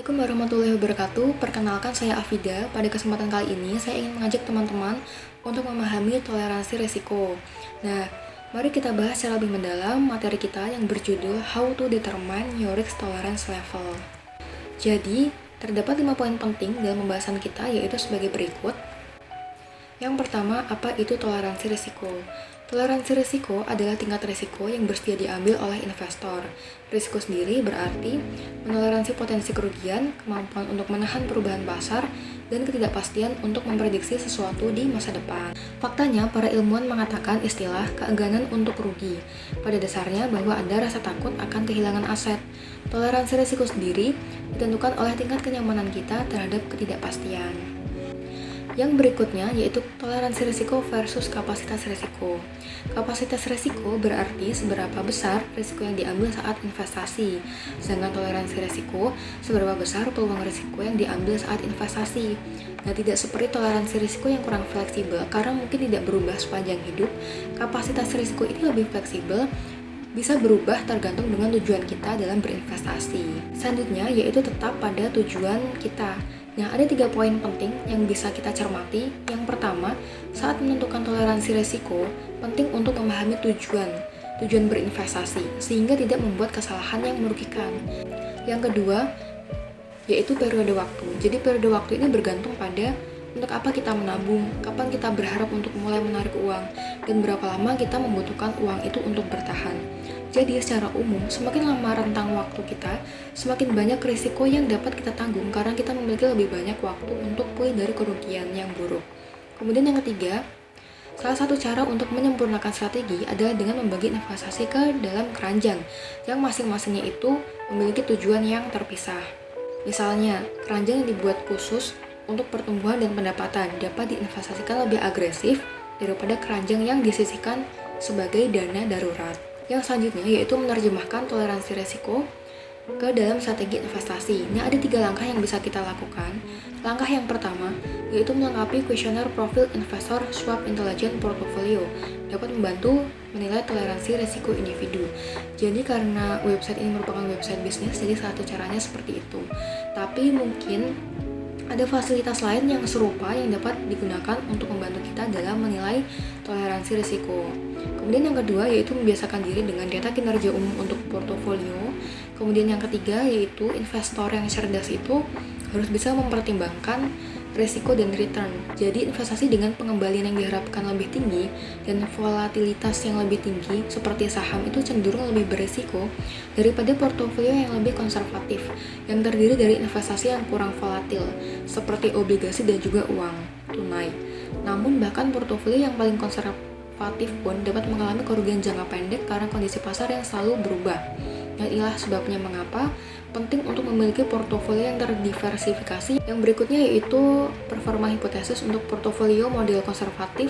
Assalamualaikum warahmatullahi wabarakatuh. Perkenalkan, saya Afida. Pada kesempatan kali ini, saya ingin mengajak teman-teman untuk memahami toleransi risiko. Nah, mari kita bahas secara lebih mendalam materi kita yang berjudul How to Determine Your Risk Tolerance Level. Jadi, terdapat 5 poin penting dalam pembahasan kita, yaitu sebagai berikut. Yang pertama, apa itu toleransi risiko? Toleransi risiko adalah tingkat risiko yang bersedia diambil oleh investor. Risiko sendiri berarti menoleransi potensi kerugian, kemampuan untuk menahan perubahan pasar, dan ketidakpastian untuk memprediksi sesuatu di masa depan. Faktanya, para ilmuwan mengatakan istilah keengganan untuk rugi. Pada dasarnya bahwa ada rasa takut akan kehilangan aset. Toleransi risiko sendiri ditentukan oleh tingkat kenyamanan kita terhadap ketidakpastian. Yang berikutnya yaitu toleransi risiko versus kapasitas risiko. Kapasitas risiko berarti seberapa besar risiko yang diambil saat investasi. Sedangkan toleransi risiko seberapa besar peluang risiko yang diambil saat investasi. Nah, tidak seperti toleransi risiko yang kurang fleksibel karena mungkin tidak berubah sepanjang hidup. Kapasitas risiko ini lebih fleksibel, bisa berubah tergantung dengan tujuan kita dalam berinvestasi. Selanjutnya yaitu tetap pada tujuan kita. Nah, ada 3 poin penting yang bisa kita cermati. Yang pertama, saat menentukan toleransi risiko, penting untuk memahami tujuan berinvestasi, sehingga tidak membuat kesalahan yang merugikan. Yang kedua, yaitu periode waktu. Jadi periode waktu ini bergantung pada untuk apa kita menabung, kapan kita berharap untuk mulai menarik uang, dan berapa lama kita membutuhkan uang itu untuk bertahan. Jadi secara umum, semakin lama rentang waktu kita, semakin banyak risiko yang dapat kita tanggung karena kita memiliki lebih banyak waktu untuk pulih dari kerugian yang buruk. Kemudian yang ketiga, salah satu cara untuk menyempurnakan strategi adalah dengan membagi investasi ke dalam keranjang, yang masing-masingnya itu memiliki tujuan yang terpisah. Misalnya, keranjang yang dibuat khusus untuk pertumbuhan dan pendapatan dapat diinvestasikan lebih agresif daripada keranjang yang disisihkan sebagai dana darurat. Yang selanjutnya yaitu menerjemahkan toleransi risiko ke dalam strategi investasi. Nah, ada 3 langkah yang bisa kita lakukan. Langkah yang pertama yaitu melengkapi kuesioner profil investor Schwab Intelligent Portfolio, dapat membantu menilai toleransi risiko individu. Jadi karena website ini merupakan website bisnis, jadi satu caranya seperti itu. Tapi mungkin ada fasilitas lain yang serupa yang dapat digunakan untuk membantu kita dalam menilai toleransi risiko. Kemudian yang kedua yaitu membiasakan diri dengan data kinerja umum untuk portofolio. Kemudian yang ketiga yaitu investor yang cerdas itu harus bisa mempertimbangkan risiko dan return. Jadi investasi dengan pengembalian yang diharapkan lebih tinggi dan volatilitas yang lebih tinggi seperti saham itu cenderung lebih berisiko daripada portofolio yang lebih konservatif yang terdiri dari investasi yang kurang volatil seperti obligasi dan juga uang tunai. Namun bahkan portofolio yang paling konservatif pun dapat mengalami kerugian jangka pendek karena kondisi pasar yang selalu berubah. Dan inilah sebabnya mengapa penting untuk memiliki portofolio yang terdiversifikasi. Yang berikutnya yaitu performa hipotesis untuk portofolio model konservatif,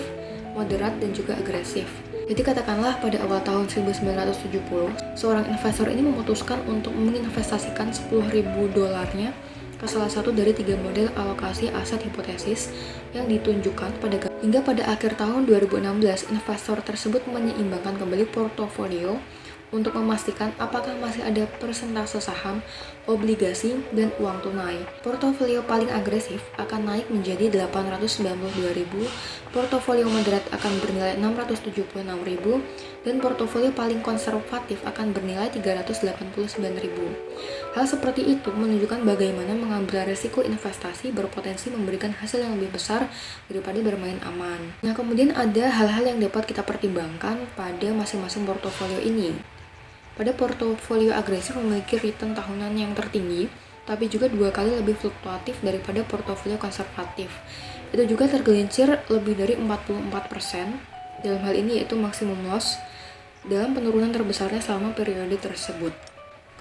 moderat, dan juga agresif. Jadi katakanlah pada awal tahun 1970, seorang investor ini memutuskan untuk menginvestasikan $10.000 ke salah satu dari 3 model alokasi aset hipotesis yang ditunjukkan hingga pada akhir tahun 2016, investor tersebut menyeimbangkan kembali portofolio untuk memastikan apakah masih ada persentase saham, obligasi, dan uang tunai. Portofolio paling agresif akan naik menjadi 892.000, portofolio moderat akan bernilai 676.000, dan portofolio paling konservatif akan bernilai 389.000. Hal seperti itu menunjukkan bagaimana mengambil risiko investasi berpotensi memberikan hasil yang lebih besar daripada bermain aman. Nah, kemudian ada hal-hal yang dapat kita pertimbangkan pada masing-masing portofolio ini. Pada portofolio agresif memiliki return tahunan yang tertinggi, tapi juga 2 kali lebih fluktuatif daripada portofolio konservatif. Itu juga tergelincir lebih dari 44%, dalam hal ini yaitu maksimum loss, dalam penurunan terbesarnya selama periode tersebut.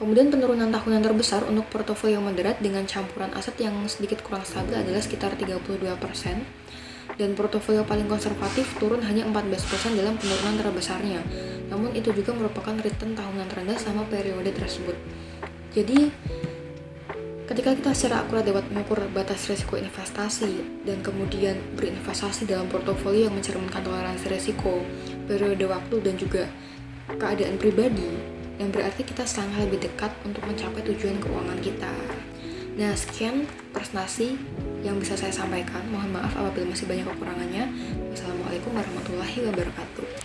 Kemudian penurunan tahunan terbesar untuk portofolio moderat dengan campuran aset yang sedikit kurang stabil adalah sekitar 32%. Dan portofolio paling konservatif turun hanya 14% dalam penurunan terbesarnya. Namun itu juga merupakan return tahunan terendah selama periode tersebut. Jadi, ketika kita secara akurat dapat mengukur batas risiko investasi dan kemudian berinvestasi dalam portofolio yang mencerminkan toleransi risiko, periode waktu, dan juga keadaan pribadi, yang berarti kita selangkah lebih dekat untuk mencapai tujuan keuangan kita. Nah, sekian presentasi yang bisa saya sampaikan. Mohon maaf apabila masih banyak kekurangannya. Wassalamualaikum warahmatullahi wabarakatuh.